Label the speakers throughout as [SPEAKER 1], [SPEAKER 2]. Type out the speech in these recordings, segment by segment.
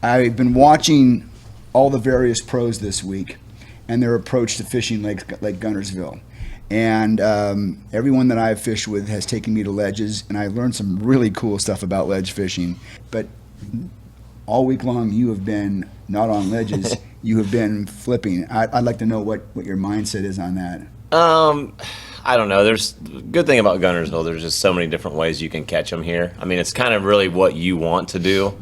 [SPEAKER 1] I've been watching all the various pros this week and their approach to fishing Lake Guntersville. And everyone that I've fished with has taken me to ledges, and I learned some really cool stuff about ledge fishing. But all week long, you have been not on ledges, you have been flipping. I'd like to know what your mindset is on that.
[SPEAKER 2] I don't know. There's good thing about Guntersville. There's just so many different ways you can catch them here. I mean, it's kind of really what you want to do.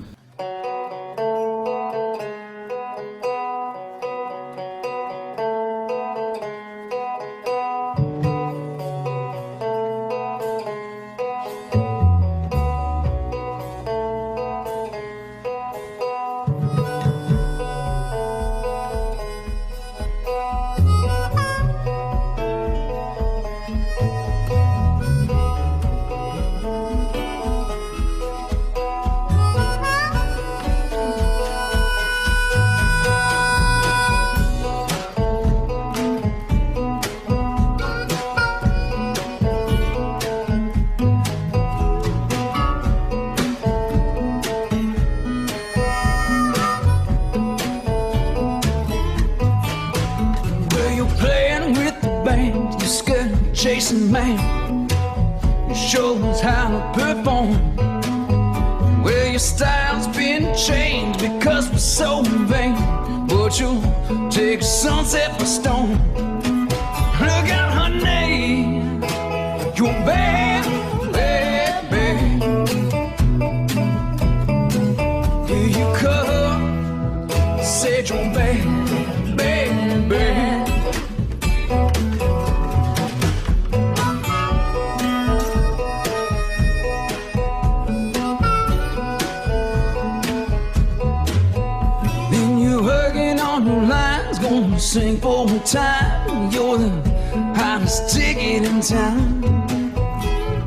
[SPEAKER 3] Chasing man, it shows how to perform. Well, your style's been changed because we're so vain, but you'll take a sunset for storm. Look out, honey, you're bad, bad, bad. Here you come, said you're bad, bad, bad. Sing for a time, you're the hottest ticket in town.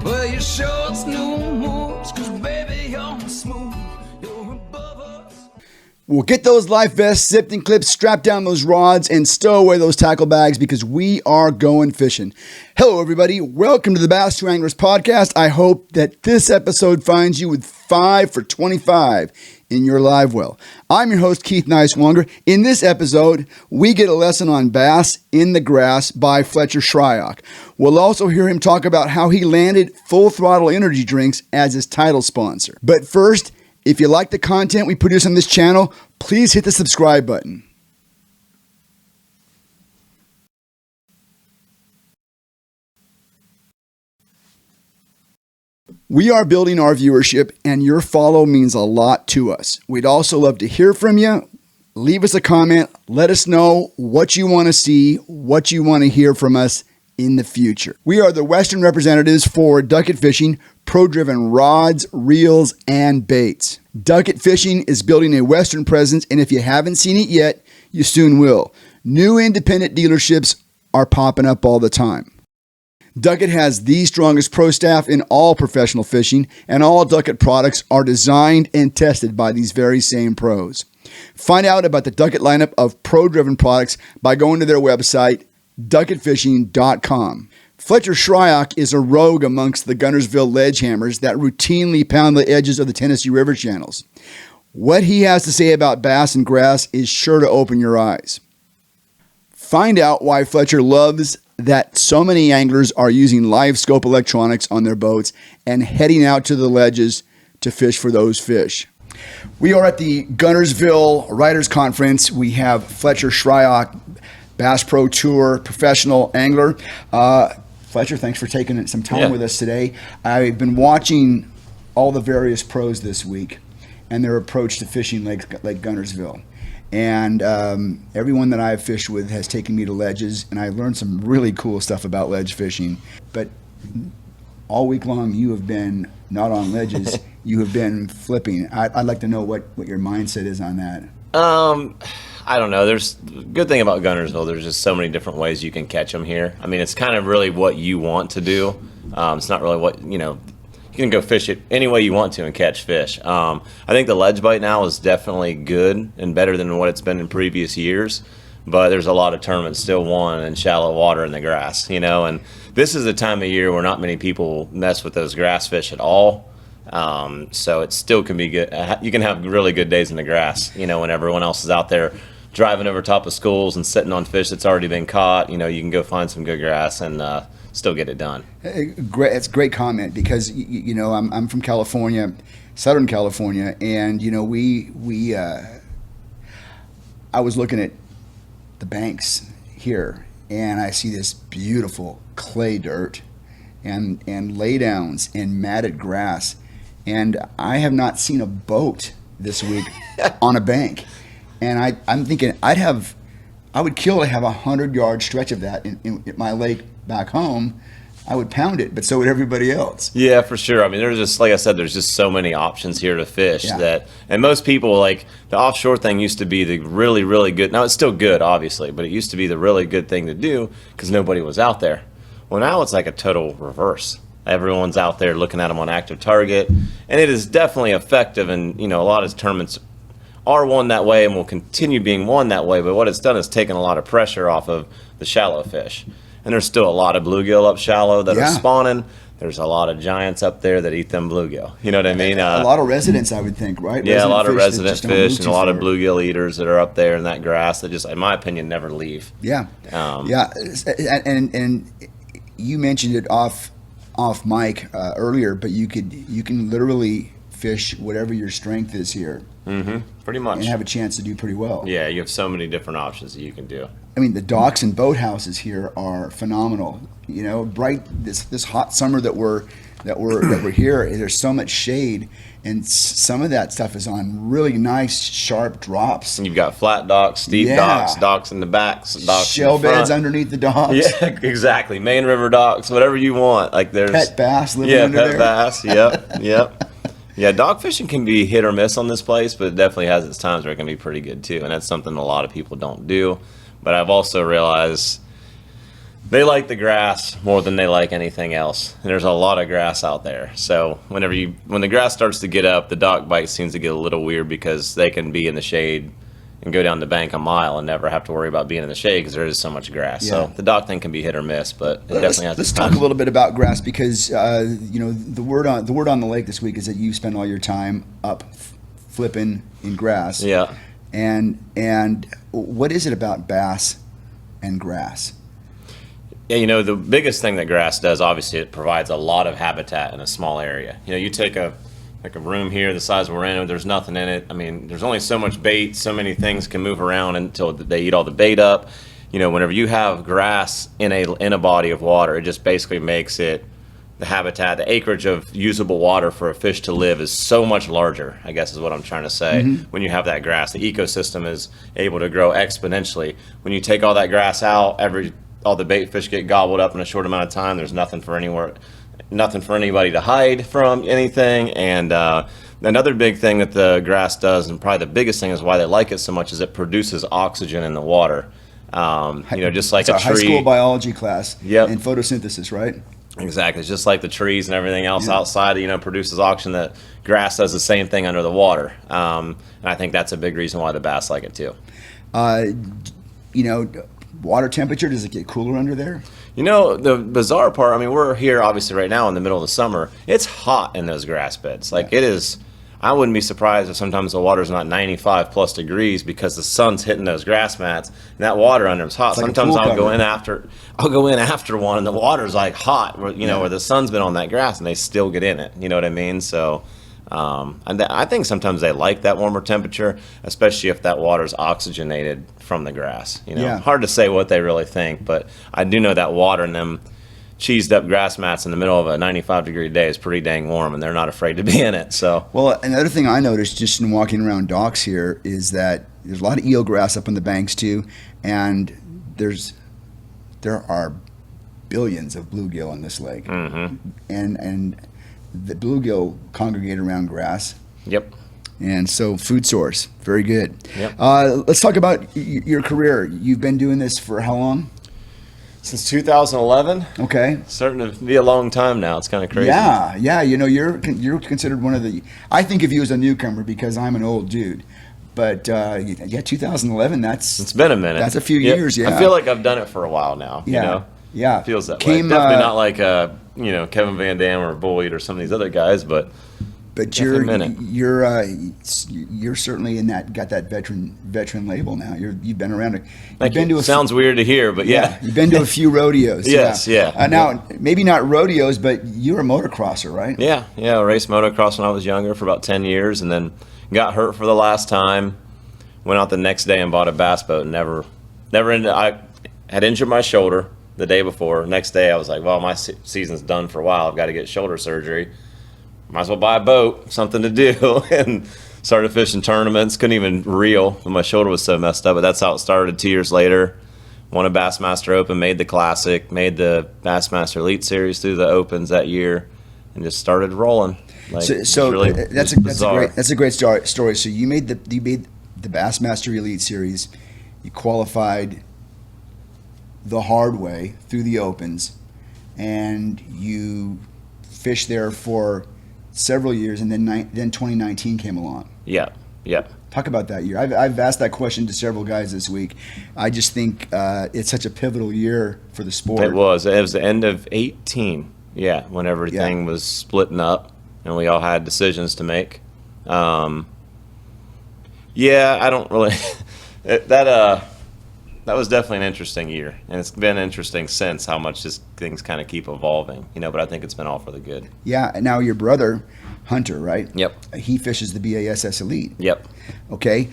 [SPEAKER 3] Well, your shorts, new moves, cause baby, you're smooth, you're above us.
[SPEAKER 1] Well, get those life vests zipped and clipped, strap down those rods, and stow away those tackle bags because we are going fishing. Hello, everybody. Welcome to the Bass 2 Anglers podcast. I hope that this episode finds you with 5 for 25 in your live well. I'm your host, Keith Nicewonger. In this episode, we get a lesson on bass in the grass by Fletcher Shryock. We'll also hear him talk about how he landed Throttle Energy drinks as his title sponsor. But first, if you like the content we produce on this channel, please hit the subscribe button. We are building our viewership, and your follow means a lot to us. We'd also love to hear from you. Leave us a comment. Let us know what you want to see, what you want to hear from us in the future. We are the Western representatives for Ducket Fishing, pro-driven rods, reels, and baits. Ducket Fishing is building a Western presence, and if you haven't seen it yet, you soon will. New independent dealerships are popping up all the time. Ducket has the strongest pro staff in all professional fishing, and all Ducket products are designed and tested by these very same pros. Find out about the Ducket lineup of pro-driven products by going to their website, ducketfishing.com. Fletcher Shryock is a rogue amongst the Guntersville ledge hammers that routinely pound the edges of the Tennessee River channels. What he has to say about bass and grass is sure to open your eyes. Find out why Fletcher loves that so many anglers are using live scope electronics on their boats and heading out to the ledges to fish for those fish. We are at the Guntersville Writers Conference. We have Fletcher Shryock, Bass Pro Tour professional angler. Fletcher, thanks for taking some time with us today. I've been watching all the various pros this week and their approach to fishing Lake Guntersville. And everyone that I've fished with has taken me to ledges, and I learned some really cool stuff about ledge fishing. But all week long, you have been not on ledges, you have been flipping. I'd like to know what your mindset is on that.
[SPEAKER 2] I don't know. There's good thing about Guntersville. There's just so many different ways you can catch them here. I mean, it's kind of really what you want to do. It's not really what, you can go fish it any way you want to and catch fish. I think the ledge bite now is definitely good and better than what it's been in previous years, but there's a lot of tournaments still won in shallow water in the grass, and this is a time of year where not many people mess with those grass fish at all. So it still can be good. You can have really good days in the grass, when everyone else is out there driving over top of schools and sitting on fish that's already been caught. You can go find some good grass and still get it done.
[SPEAKER 1] Great, it's a great comment because I'm from California, Southern California, and I was looking at the banks here, and I see this beautiful clay dirt and laydowns and matted grass, and I have not seen a boat this week on a bank, and I'm thinking I would kill to have 100-yard stretch of that in my lake back home. I would pound it, but so would everybody else.
[SPEAKER 2] Yeah, for sure. I mean, there's just, like I said, there's just so many options here to fish and most people, like, the offshore thing used to be the really, really good. Now, it's still good, obviously, but it used to be the really good thing to do because nobody was out there. Well, now it's like a total reverse. Everyone's out there looking at them on active target, and it is definitely effective, and, a lot of tournaments are won that way and will continue being won that way, but what it's done is taken a lot of pressure off of the shallow fish. And there's still a lot of bluegill up shallow that are spawning. There's a lot of giants up there that eat them bluegill. You know what I mean?
[SPEAKER 1] A lot of residents, I would think, right?
[SPEAKER 2] Yeah, a lot of resident fish and a lot of bluegill eaters that are up there in that grass that just, in my opinion, never leave.
[SPEAKER 1] Yeah, and you mentioned it off mic earlier, but you can literally fish whatever your strength is here.
[SPEAKER 2] Mm-hmm. Pretty much.
[SPEAKER 1] And have a chance to do pretty well.
[SPEAKER 2] Yeah, you have so many different options that you can do.
[SPEAKER 1] I mean, the docks and boathouses here are phenomenal. This hot summer that we're here, there's so much shade, and some of that stuff is on really nice, sharp drops.
[SPEAKER 2] And you've got flat docks, steep docks in the backs, docks
[SPEAKER 1] shell
[SPEAKER 2] in the front.
[SPEAKER 1] beds underneath the docks.
[SPEAKER 2] Yeah, exactly. Main river docks, whatever you want. Like there's
[SPEAKER 1] pet bass living under there.
[SPEAKER 2] Yeah, pet bass. Yep. Yeah, dog fishing can be hit or miss on this place, but it definitely has its times where it can be pretty good too, and that's something a lot of people don't do. But I've also realized they like the grass more than they like anything else. And there's a lot of grass out there. So when the grass starts to get up, the dock bite seems to get a little weird because they can be in the shade and go down the bank a mile and never have to worry about being in the shade because there is so much grass. Yeah. So the dock thing can be hit or miss, but it definitely has.
[SPEAKER 1] Let's talk a little bit about grass because the word on the lake this week is that you spend all your time up flipping in grass.
[SPEAKER 2] Yeah.
[SPEAKER 1] And what is it about bass and grass?
[SPEAKER 2] Yeah, the biggest thing that grass does, obviously, it provides a lot of habitat in a small area. You take a room here the size we're in, there's nothing in it. I mean, there's only so much bait, so many things can move around until they eat all the bait up. Whenever you have grass in a body of water, it just basically makes it the habitat, the acreage of usable water for a fish to live is so much larger, I guess is what I'm trying to say. Mm-hmm. When you have that grass, the ecosystem is able to grow exponentially. When you take all that grass out, all the bait fish get gobbled up in a short amount of time. There's nothing for anybody to hide from anything. And another big thing that the grass does, and probably the biggest thing is why they like it so much, is it produces oxygen in the water. Just like
[SPEAKER 1] it's a tree. High school biology class.
[SPEAKER 2] Yep.
[SPEAKER 1] And photosynthesis, right?
[SPEAKER 2] Exactly. It's just like the trees and everything else outside, produces oxygen. That grass does the same thing under the water. And I think that's a big reason why the bass like it too.
[SPEAKER 1] Water temperature, does it get cooler under there?
[SPEAKER 2] The bizarre part, we're here obviously right now in the middle of the summer. It's hot in those grass beds. Like it is, I wouldn't be surprised if sometimes the water's not 95 plus degrees because the sun's hitting those grass mats and that water under them's hot.
[SPEAKER 1] Like
[SPEAKER 2] sometimes I'll go in after one and the water's like hot, where the sun's been on that grass and they still get in it. You know what I mean? So and I think sometimes they like that warmer temperature, especially if that water's oxygenated from the grass. Hard to say what they really think, but I do know that water in them cheesed up grass mats in the middle of a 95-degree day is pretty dang warm, and they're not afraid to be in it. So,
[SPEAKER 1] well, another thing I noticed just in walking around docks here is that there's a lot of eelgrass up on the banks too, and there are billions of bluegill in this lake, and the bluegill congregate around grass.
[SPEAKER 2] Yep.
[SPEAKER 1] And so food source, very good.
[SPEAKER 2] Yep.
[SPEAKER 1] Let's talk about your career. You've been doing this for how long?
[SPEAKER 2] Since 2011.
[SPEAKER 1] Okay.
[SPEAKER 2] Starting to be a long time now. It's kind of crazy.
[SPEAKER 1] Yeah. You're considered one of the. I think of you as a newcomer because I'm an old dude. But 2011. It's
[SPEAKER 2] been a minute.
[SPEAKER 1] That's a few years. Yeah.
[SPEAKER 2] I feel like I've done it for a while now.
[SPEAKER 1] Yeah.
[SPEAKER 2] It feels that way. Definitely not like Kevin Van Dam or Boyd or some of these other guys, but
[SPEAKER 1] But you're certainly in that, got that veteran label now. You've been around.
[SPEAKER 2] Sounds weird to hear, but yeah.
[SPEAKER 1] You've been to a few rodeos.
[SPEAKER 2] Yes, yeah.
[SPEAKER 1] Now, maybe not rodeos, but you're a motocrosser, right?
[SPEAKER 2] Yeah. I raced motocross when I was younger for about 10 years, and then got hurt for the last time. Went out the next day and bought a bass boat. And never ended. I had injured my shoulder the day before. Next day, I was like, well, my season's done for a while. I've got to get shoulder surgery. Might as well buy a boat, something to do. And started fishing tournaments. Couldn't even reel. My shoulder was so messed up. But that's how it started. 2 years later, won a Bassmaster Open, made the Classic, made the Bassmaster Elite Series through the Opens that year, and just started rolling.
[SPEAKER 1] That's a great story. So you made the Bassmaster Elite Series. You qualified the hard way through the Opens, and you fished there for several years, and then 2019 came along.
[SPEAKER 2] Yeah.
[SPEAKER 1] Talk about that year. I've asked that question to several guys this week. I just think it's such a pivotal year for the sport.
[SPEAKER 2] It was the end of 18. Yeah, when everything was splitting up and we all had decisions to make. I don't really that was definitely an interesting year, and it's been interesting since how much just things kind of keep evolving, but I think it's been all for the good.
[SPEAKER 1] Yeah. Now your brother, Hunter, right?
[SPEAKER 2] Yep.
[SPEAKER 1] He fishes the BASS Elite.
[SPEAKER 2] Yep.
[SPEAKER 1] Okay.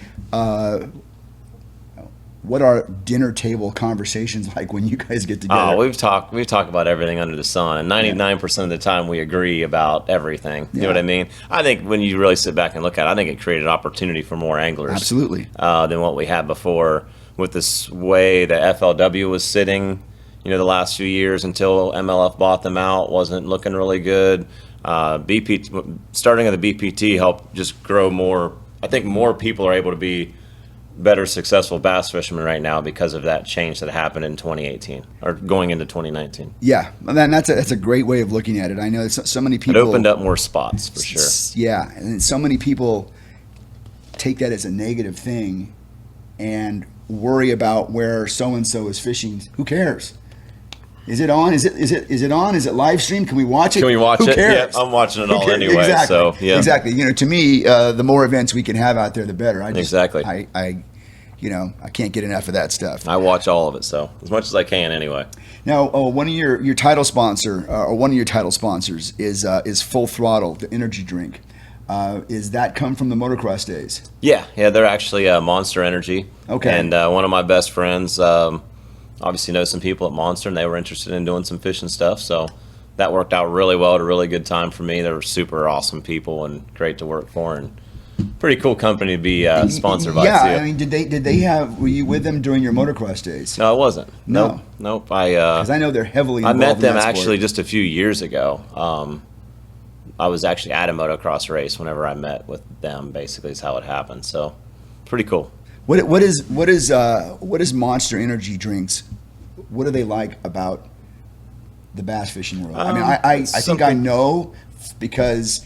[SPEAKER 1] What are dinner table conversations like when you guys get together?
[SPEAKER 2] Oh, we've talked about everything under the sun, and 99% of the time we agree about everything. You know what I mean? I think when you really sit back and look at it, I think it created opportunity for more anglers.
[SPEAKER 1] Absolutely.
[SPEAKER 2] Than what we had before. With this way the FLW was sitting, the last few years until MLF bought them out, wasn't looking really good. Starting of the BPT helped just grow more. I think more people are able to be better successful bass fishermen right now because of that change that happened in 2018 or going into 2019.
[SPEAKER 1] Yeah, and that's a great way of looking at it. I know so many people.
[SPEAKER 2] It opened up more spots for sure.
[SPEAKER 1] Yeah, and so many people take that as a negative thing and worry about where so and so is fishing. Who cares? Is it on? Is it on? Is it live streamed? Can we watch it?
[SPEAKER 2] Can we watch
[SPEAKER 1] Who
[SPEAKER 2] it?
[SPEAKER 1] cares?
[SPEAKER 2] Yeah, I'm watching it all anyway.
[SPEAKER 1] Exactly.
[SPEAKER 2] So yeah,
[SPEAKER 1] exactly. To me, the more events we can have out there, the better.
[SPEAKER 2] Exactly.
[SPEAKER 1] I can't get enough of that stuff.
[SPEAKER 2] I watch all of it, so as much as I can anyway.
[SPEAKER 1] Now, one of your title sponsors is Full Throttle, the energy drink. Is that come from the motocross days?
[SPEAKER 2] Yeah, they're actually Monster Energy.
[SPEAKER 1] Okay.
[SPEAKER 2] And one of my best friends obviously knows some people at Monster, and they were interested in doing some fishing stuff, so that worked out really well at a really good time for me. They were super awesome people and great to work for, and pretty cool company to be sponsored by.
[SPEAKER 1] Yeah,
[SPEAKER 2] too.
[SPEAKER 1] I mean, were you with them during your motocross days?
[SPEAKER 2] No, I wasn't.
[SPEAKER 1] No.
[SPEAKER 2] Nope.
[SPEAKER 1] Because I know they're heavily involved
[SPEAKER 2] I met them
[SPEAKER 1] in that
[SPEAKER 2] actually
[SPEAKER 1] sport.
[SPEAKER 2] just a few years ago. I was actually at a motocross race whenever I met with them. Basically, is how it happened. So, pretty cool.
[SPEAKER 1] What is Monster Energy drinks? What are they like about the bass fishing world? I mean, I think I know because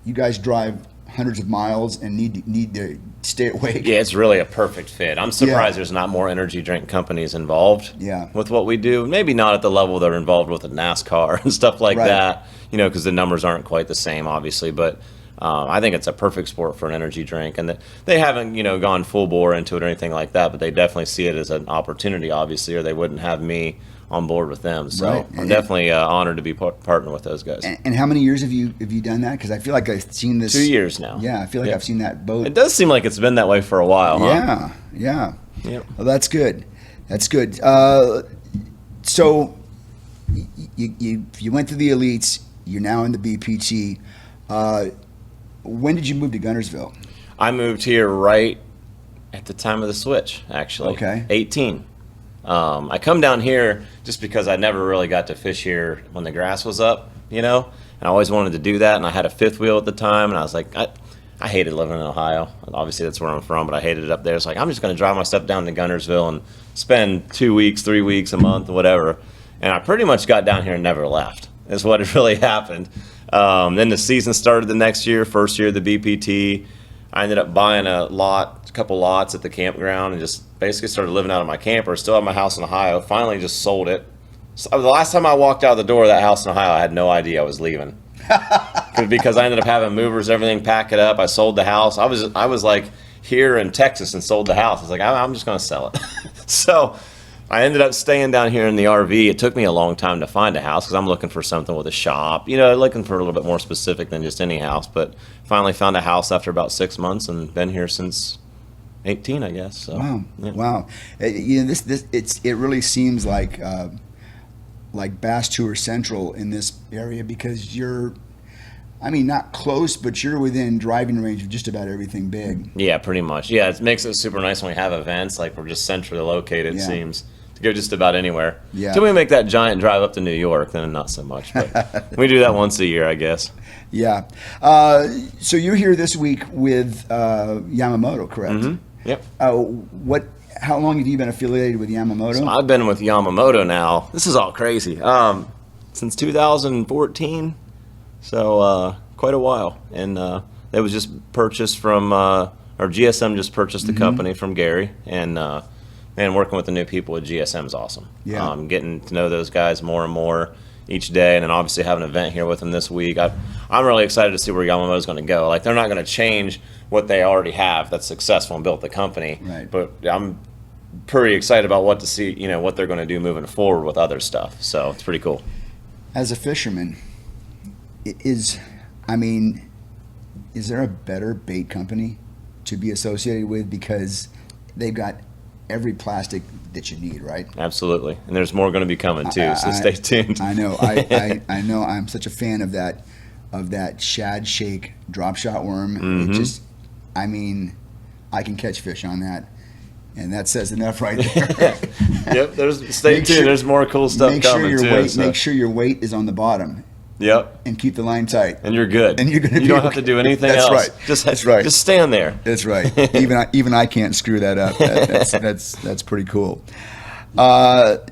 [SPEAKER 1] you guys drive hundreds of miles and need to stay awake.
[SPEAKER 2] Yeah, it's really a perfect fit. I'm surprised there's not more energy drink companies involved with what we do. Maybe not at the level they're involved with at NASCAR and stuff like that, because the numbers aren't quite the same, obviously. But I think it's a perfect sport for an energy drink. And they haven't, gone full bore into it or anything like that, but they definitely see it as an opportunity, obviously, or they wouldn't have me on board with them. So I'm definitely honored to be partnered with those guys.
[SPEAKER 1] And how many years have you done that? Because I feel like I've seen this.
[SPEAKER 2] 2 years now.
[SPEAKER 1] Yeah, I feel like I've seen that boat.
[SPEAKER 2] It does seem like it's been that way for a while, huh?
[SPEAKER 1] Yeah.
[SPEAKER 2] Yep.
[SPEAKER 1] Well, that's good. So you went through the elites. You're now in the BPT. When did you move to Guntersville?
[SPEAKER 2] I moved here right at the time of the switch, actually.
[SPEAKER 1] Okay.
[SPEAKER 2] 18. I come down here just because I never really got to fish here when the grass was up, and I always wanted to do that, and I had a fifth wheel at the time, and I was like, I hated living in Ohio. Obviously, that's where I'm from, but I hated it up there. It's like, I'm just going to drive my stuff down to Guntersville and spend 2 weeks, 3 weeks, a month, whatever. And I pretty much got down here and never left, is what it really happened. Then the season started the next year, first year of the BPT. I ended up buying a couple lots at the campground and just basically started living out of my camper. Still have my house in Ohio. Finally just sold it. So the last time I walked out the door of that house in Ohio, I had no idea I was leaving. because I ended up having movers, everything, pack it up. I sold the house. I was like here in Texas and sold the house. I was like, I'm just going to sell it. So I ended up staying down here in the RV. It took me a long time to find a house because I'm looking for something with a shop, looking for a little bit more specific than just any house. But finally found a house after about 6 months and been here since 18, I guess. So,
[SPEAKER 1] Wow,
[SPEAKER 2] yeah.
[SPEAKER 1] wow. It really seems like Bass Tour Central in this area because you're, not close, but you're within driving range of just about everything big.
[SPEAKER 2] Yeah, pretty much. Yeah, it makes it super nice when we have events. Like we're just centrally located, it seems, to go just about anywhere.
[SPEAKER 1] Yeah.
[SPEAKER 2] Till we make that giant drive up to New York, then not so much. But we do that once a year, I guess.
[SPEAKER 1] Yeah. So you're here this week with Yamamoto, correct?
[SPEAKER 2] Mm-hmm. Yep.
[SPEAKER 1] How long have you been affiliated with Yamamoto?
[SPEAKER 2] So I've been with Yamamoto now. This is all crazy. Since 2014. So quite a while. And it was just purchased from, or GSM just purchased the company from Gary. And man, working with the new people at GSM is awesome.
[SPEAKER 1] Yeah.
[SPEAKER 2] Getting to know those guys more and more each day, and then obviously have an event here with them this week. I'm really excited to see where Yamamoto's going to go. Like, they're not going to change what they already have that's successful and built the company.
[SPEAKER 1] Right.
[SPEAKER 2] But I'm pretty excited about what to see, what they're going to do moving forward with other stuff. So it's pretty cool.
[SPEAKER 1] As a fisherman, is there a better bait company to be associated with because they've got every plastic that you need, right?
[SPEAKER 2] Absolutely. And there's more going to be coming too, so stay tuned.
[SPEAKER 1] I know. I know. I'm such a fan of that shad shake drop shot worm.
[SPEAKER 2] Mm-hmm.
[SPEAKER 1] It just, I can catch fish on that, and that says enough right there.
[SPEAKER 2] Yep. Stay tuned. There's more cool stuff coming too.
[SPEAKER 1] Make sure your weight is on the bottom.
[SPEAKER 2] Yep.
[SPEAKER 1] And keep the line tight.
[SPEAKER 2] And you're good.
[SPEAKER 1] And you're gonna.
[SPEAKER 2] You don't have to do anything
[SPEAKER 1] That's
[SPEAKER 2] else.
[SPEAKER 1] Right.
[SPEAKER 2] Just stand there.
[SPEAKER 1] That's right. Even I can't screw that up. That's pretty cool. So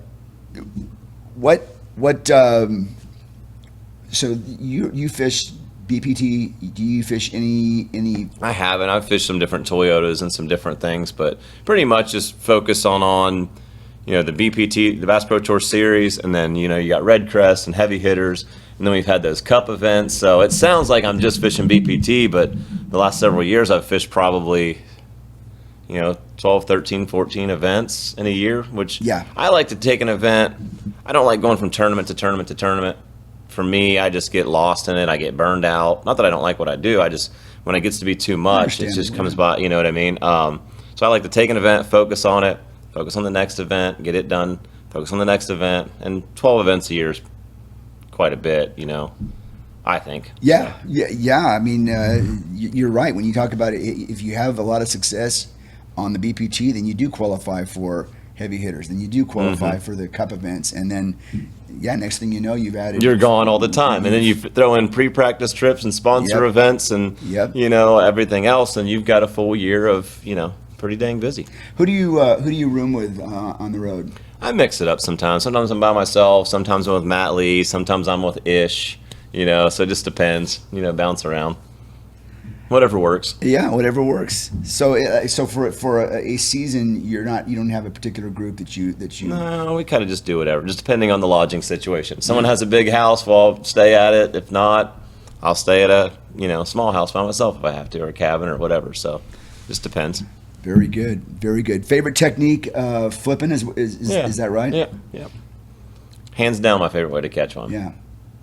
[SPEAKER 1] you fish BPT? Do you fish any?
[SPEAKER 2] I haven't. I've fished some different Toyotas and some different things, but pretty much just focus on the BPT, the Bass Pro Tour Series, and then you got Red Crest and heavy hitters, and then we've had those cup events. So it sounds like I'm just fishing BPT, but the last several years I've fished probably 12, 13, 14 events in a year, which I like to take an event. I don't like going from tournament to tournament to tournament. For me, I just get lost in it. I get burned out. Not that I don't like what I do. I just, when it gets to be too much, it just comes by, you know what I mean? So I like to take an event, focus on it, focus on the next event, get it done, focus on the next event, and 12 events a year is quite a bit, I think.
[SPEAKER 1] Yeah. You're right. When you talk about it, if you have a lot of success on the BPT, then you do qualify for heavy hitters, then you do qualify for the cup events, and then next thing you know, you've added.
[SPEAKER 2] You're gone all the time, and then you throw in pre-practice trips and sponsor events and everything else, and you've got a full year of pretty dang busy.
[SPEAKER 1] Who do you room with on the road?
[SPEAKER 2] I mix it up sometimes. Sometimes I'm by myself. Sometimes I'm with Matt Lee. Sometimes I'm with Ish. So it just depends. Bounce around. Whatever works.
[SPEAKER 1] Yeah, whatever works. So for a season, you don't have a particular group that you.
[SPEAKER 2] No, we kind of just do whatever, just depending on the lodging situation. Someone has a big house, well, I'll stay at it. If not, I'll stay at a small house by myself if I have to, or a cabin or whatever. So, just depends.
[SPEAKER 1] Very good, very good. Favorite technique, flipping is that right?
[SPEAKER 2] Yeah. Hands down, my favorite way to catch one.
[SPEAKER 1] Yeah.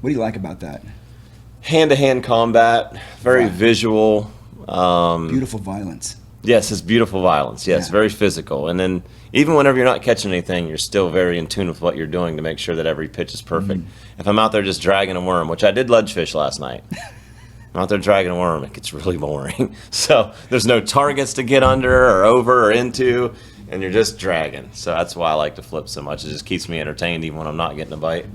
[SPEAKER 1] What do you like about that?
[SPEAKER 2] Hand-to-hand combat, very visual.
[SPEAKER 1] Beautiful violence.
[SPEAKER 2] Yes, it's beautiful violence. Yes, very physical. And then even whenever you're not catching anything, you're still very in tune with what you're doing to make sure that every pitch is perfect. If I'm out there just dragging a worm, which I did ledge fish last night, I'm out there dragging a worm, it gets really boring. So there's no targets to get under or over or into, and you're just dragging. So that's why I like to flip so much. It just keeps me entertained even when I'm not getting a bite.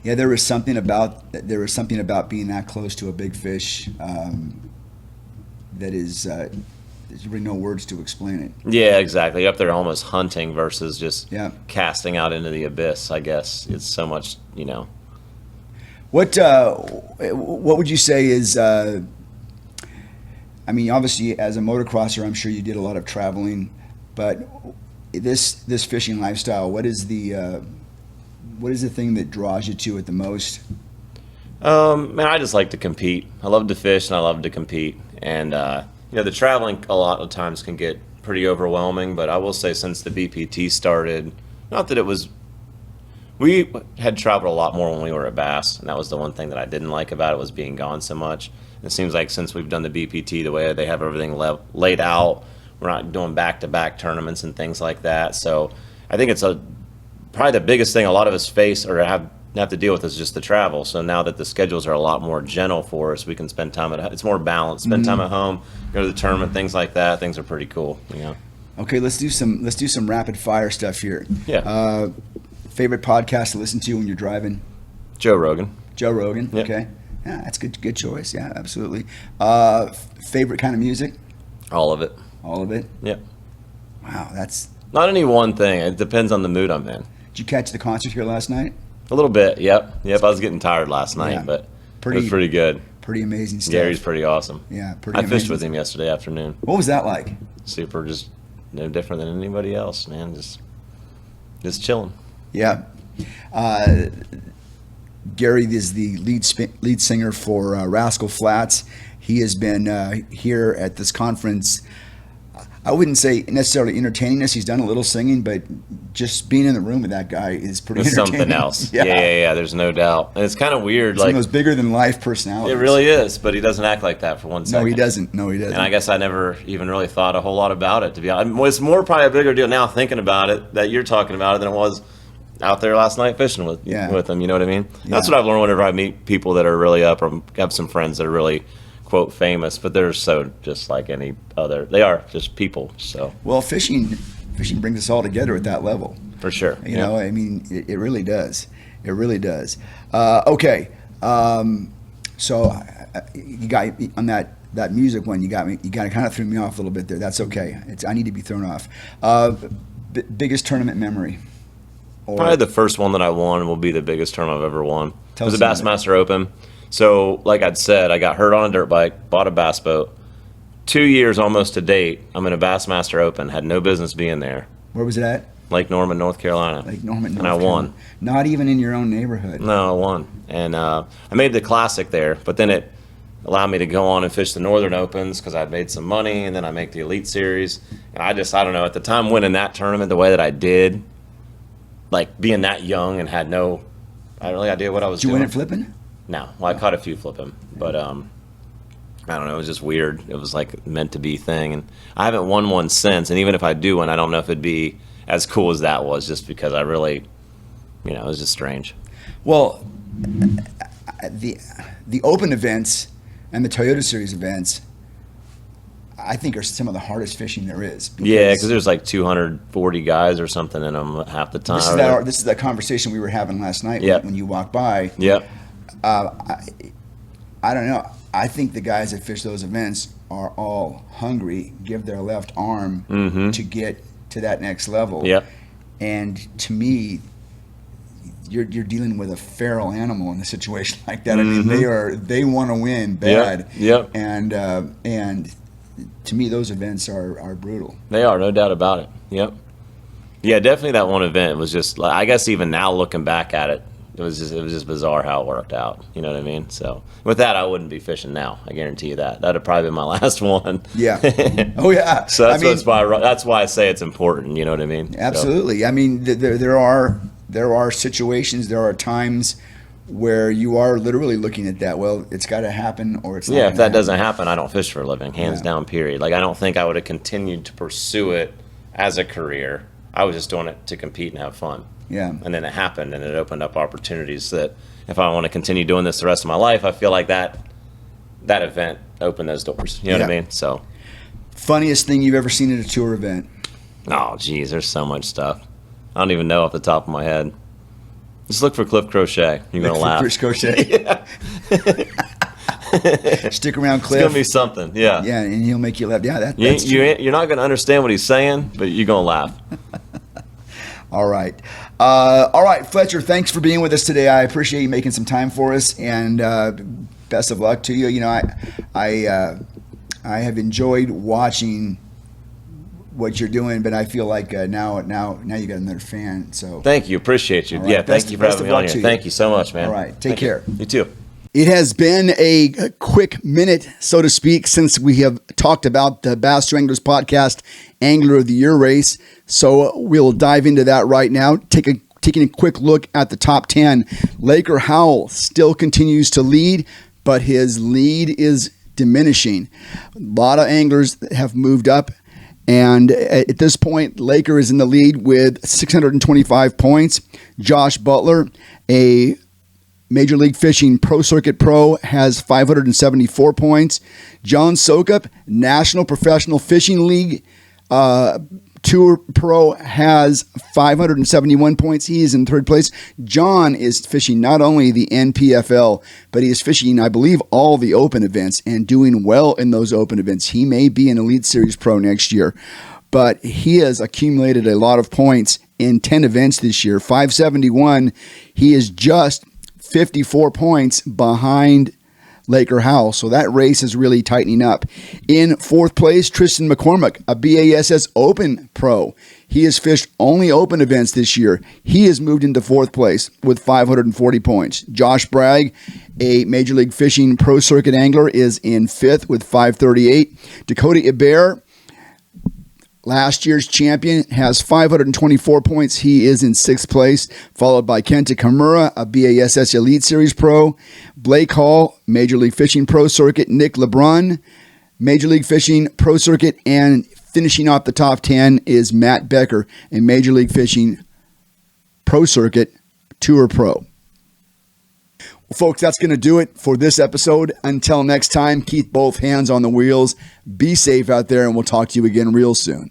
[SPEAKER 1] Yeah, there was something about being that close to a big fish that is there's really no words to explain it.
[SPEAKER 2] Yeah, exactly. You're up there almost hunting versus just casting out into the abyss. I guess it's so much,
[SPEAKER 1] What would you say is? Obviously, as a motocrosser, I'm sure you did a lot of traveling, but this fishing lifestyle, what is the thing that draws you to it the most?
[SPEAKER 2] Man, I just like to compete. I love to fish and I love to compete. And, the traveling a lot of times can get pretty overwhelming, but I will say since the BPT started, not that it was, we had traveled a lot more when we were at Bass, and that was the one thing that I didn't like about it, was being gone so much. It seems like since we've done the BPT, the way they have everything laid out, we're not doing back-to-back tournaments and things like that. So I think it's probably the biggest thing a lot of us face or have to deal with is just the travel. So now that the schedules are a lot more gentle for us, we can spend time it's more balanced. Spend time at home, go to the tournament, things like that. Things are pretty cool.
[SPEAKER 1] Okay, let's do some rapid fire stuff here.
[SPEAKER 2] Yeah.
[SPEAKER 1] Favorite podcast to listen to when you're driving?
[SPEAKER 2] Joe Rogan.
[SPEAKER 1] Joe Rogan.
[SPEAKER 2] Yep.
[SPEAKER 1] Okay. Yeah, that's good choice. Yeah, absolutely. Favorite kind of music?
[SPEAKER 2] All of it.
[SPEAKER 1] All of it?
[SPEAKER 2] Yep.
[SPEAKER 1] Wow, that's...
[SPEAKER 2] Not any one thing. It depends on the mood I'm in.
[SPEAKER 1] Did you catch the concert here last night?
[SPEAKER 2] A little bit, yep. I was getting tired last night,
[SPEAKER 1] Yeah.
[SPEAKER 2] but it was pretty good.
[SPEAKER 1] Pretty amazing stuff.
[SPEAKER 2] Gary's pretty awesome.
[SPEAKER 1] Yeah, pretty
[SPEAKER 2] I
[SPEAKER 1] amazing.
[SPEAKER 2] fished with him yesterday afternoon.
[SPEAKER 1] What was that like?
[SPEAKER 2] Super, just no different than anybody else, man. Just chilling.
[SPEAKER 1] Yeah. Gary is the lead singer for Rascal Flatts. He has been here at this conference. I wouldn't say necessarily entertaining us. He's done a little singing, but just being in the room with that guy is pretty
[SPEAKER 2] It's
[SPEAKER 1] entertaining.
[SPEAKER 2] something else. Yeah. There's no doubt. And it's kind of weird.
[SPEAKER 1] Some of those bigger than life personalities.
[SPEAKER 2] It really is, but he doesn't act like that for 1 second.
[SPEAKER 1] No, he doesn't.
[SPEAKER 2] And I guess I never even really thought a whole lot about it, to be honest. It's more probably a bigger deal now thinking about it, that you're talking about it, than it was out there last night fishing with him. You know what I mean?
[SPEAKER 1] Yeah.
[SPEAKER 2] That's what I've learned whenever I meet people that are really up, or have some friends that are really, quote, famous, but they're so just like any other. They are just people. So
[SPEAKER 1] Well, fishing brings us all together at that level.
[SPEAKER 2] for sure.
[SPEAKER 1] You know, I mean, it really does. It really does. Okay. So you got on that music one. You got me. You got to kind of threw me off a little bit there. That's okay. I need to be thrown off. Biggest tournament memory.
[SPEAKER 2] Probably the first one that I won will be the biggest tournament I've ever won. It was a
[SPEAKER 1] us about
[SPEAKER 2] Bassmaster Open. So, like I'd said, I got hurt on a dirt bike, bought a bass boat. 2 years almost to date, I'm in a Bassmaster Open. Had no business being there.
[SPEAKER 1] Where was it at?
[SPEAKER 2] Lake Norman, North Carolina.
[SPEAKER 1] Lake Norman, North
[SPEAKER 2] And I won.
[SPEAKER 1] Carolina. Not even in your own neighborhood.
[SPEAKER 2] No, I won. And I made the Classic there, but then it allowed me to go on and fish the Northern Opens because I'd made some money, and then I make the Elite Series. And I don't know, at the time winning that tournament the way that I did, like being that young and had no idea what I was
[SPEAKER 1] Did you
[SPEAKER 2] doing.
[SPEAKER 1] win it flipping?
[SPEAKER 2] No. Well, I caught a few flipping, but I don't know. It was just weird. It was like meant to be thing, and I haven't won one since. And even if I do win, I don't know if it'd be as cool as that was, just because I really, it was just strange.
[SPEAKER 1] Well, the Open events and the Toyota Series events, I think, are some of the hardest fishing there is.
[SPEAKER 2] Because there's like 240 guys or something in them half the time.
[SPEAKER 1] This is that conversation we were having last night when you walked by.
[SPEAKER 2] Yep.
[SPEAKER 1] I don't know. I think the guys that fish those events are all hungry, give their left arm to get to that next level.
[SPEAKER 2] Yep.
[SPEAKER 1] And to me, you're dealing with a feral animal in a situation like that. I mean, they want to win bad.
[SPEAKER 2] Yep.
[SPEAKER 1] And to me, those events are brutal.
[SPEAKER 2] They are, no doubt about it. Yep. Yeah, definitely that one event was just, like, I guess even now looking back at it, it was just bizarre how it worked out. You know what I mean? So with that, I wouldn't be fishing now. I guarantee you that. That'd probably be my last one.
[SPEAKER 1] Yeah. Oh yeah.
[SPEAKER 2] So that's why I say it's important. You know what I mean?
[SPEAKER 1] Absolutely.
[SPEAKER 2] So.
[SPEAKER 1] I mean, there are situations, there are times where you are literally looking at that. Well, it's got to happen, or it's not.
[SPEAKER 2] Yeah. If that doesn't happen, I don't fish for a living. Hands down. Period. Like, I don't think I would have continued to pursue it as a career. I was just doing it to compete and have fun.
[SPEAKER 1] Yeah.
[SPEAKER 2] And then it happened, and it opened up opportunities that if I want to continue doing this the rest of my life, I feel like that event opened those doors. You know what I mean? So.
[SPEAKER 1] Funniest thing you've ever seen at a tour event?
[SPEAKER 2] Oh, geez, there's so much stuff. I don't even know off the top of my head. Just look for Cliff Crochet. You're going to laugh.
[SPEAKER 1] Cliff Crochet.
[SPEAKER 2] Yeah.
[SPEAKER 1] Stick around, Cliff.
[SPEAKER 2] It's going to be something, yeah.
[SPEAKER 1] Yeah, and he'll make you laugh. Yeah, that's
[SPEAKER 2] you're not going to understand what he's saying, but you're going to laugh.
[SPEAKER 1] All right. All right, Fletcher, thanks for being with us today. I appreciate you making some time for us, and best of luck to you. You know, I have enjoyed watching what you're doing, but I feel like now you got another fan. So
[SPEAKER 2] thank you. Appreciate you.
[SPEAKER 1] Right.
[SPEAKER 2] Yeah, thank you for having me on here. Thank you so much, man.
[SPEAKER 1] All right. Take care.
[SPEAKER 2] You too.
[SPEAKER 1] It has been a quick minute, so to speak, since we have talked about the Bass to Anglers podcast Angler of the Year race. So we'll dive into that right now. Taking a quick look at the top 10. Laker Howell still continues to lead, but his lead is diminishing. A lot of anglers have moved up, and at this point, Laker is in the lead with 625 points. Josh Butler, a Major League Fishing Pro Circuit Pro, has 574 points. John Sokup, National Professional Fishing League Tour Pro, has 571 points. He is in third place. John is fishing not only the NPFL, but he is fishing, I believe, all the open events and doing well in those open events. He may be an Elite Series Pro next year, but he has accumulated a lot of points in 10 events this year. 571. He is just 54 points behind Laker Howell. So that race is really tightening up. In fourth place, Tristan McCormick, a BASS Open Pro. He has fished only open events this year. He has moved into fourth place with 540 points. Josh Bragg, a Major League Fishing Pro Circuit angler, is in fifth with 538. Dakota Ibert, last year's champion, has 524 points. He is in sixth place, followed by Kenta Kimura, a BASS Elite Series Pro. Blake Hall, Major League Fishing Pro Circuit. Nick LeBrun, Major League Fishing Pro Circuit. And finishing off the top 10 is Matt Becker, a Major League Fishing Pro Circuit Tour Pro. Well, folks, that's going to do it for this episode. Until next time, keep both hands on the wheels. Be safe out there, and we'll talk to you again real soon.